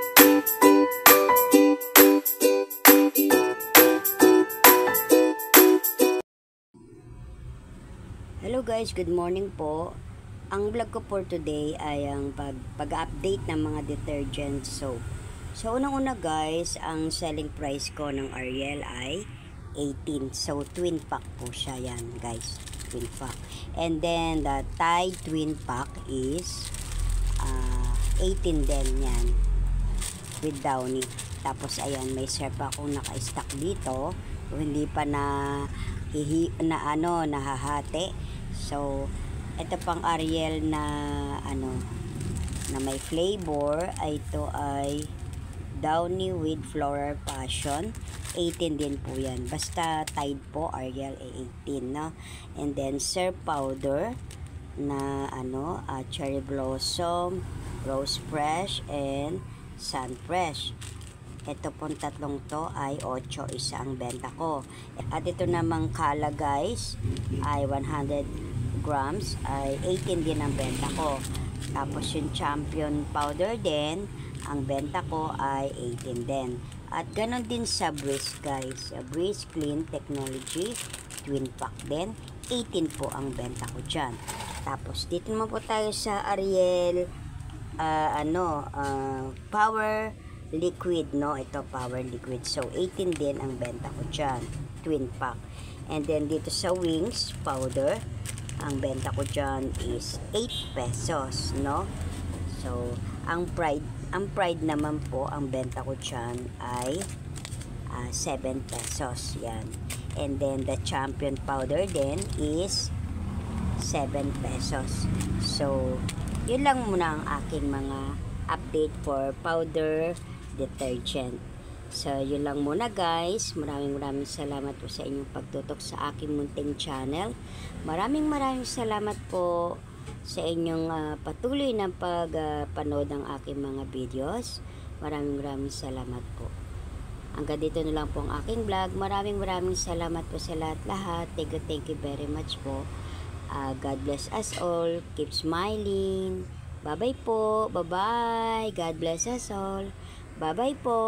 Hello guys, good morning po. Ang vlog ko for today ay ang pag-update ng mga detergent soap. So unang-una guys, ang selling price ko ng Ariel ay 18. So twin pack po siya yan guys, twin pack. And then the Tide twin pack is 18 din yan with Downy. Tapos ayan, may syrup akong naka-stock dito. Kung hindi pa nahahati. So, ito pang Ariel na na may flavor ay ito ay Downy with Floral Passion. 18 din po yan. Basta Tide po, Ariel ay 18, no? And then syrup powder na Cherry Blossom, Rose Fresh, and Sun Fresh. Ito pong tatlong to ay 8 isa ang benta ko. At ito namang Kala guys ay 100 grams ay 18 din ang benta ko. Tapos yung Champion powder din, ang benta ko ay 18 din. At ganon din sa Breeze guys. Breeze Clean Technology twin pack din, 18 po ang benta ko dyan. Tapos dito naman po tayo sa Ariel Power Liquid, no? Ito Power Liquid. So 18 din ang benta ko dyan, twin pack. And then dito sa Wings powder, ang benta ko dyan is 8 pesos, no? So ang Pride naman po, ang benta ko dyan ay 7 pesos yan. And then the Champion powder din is 7 pesos. So yun lang muna ang aking mga update for powder detergent. So yun lang muna guys. Maraming salamat po sa inyong pagtutok sa aking munting channel. Maraming salamat po sa inyong patuloy na pagpanood ng aking mga videos. Maraming salamat po. Hanggang dito na lang po ang aking vlog. Maraming salamat po sa lahat. Thank you very much po. God bless us all. Keep smiling. Bye-bye po. Bye-bye. God bless us all. Bye-bye po.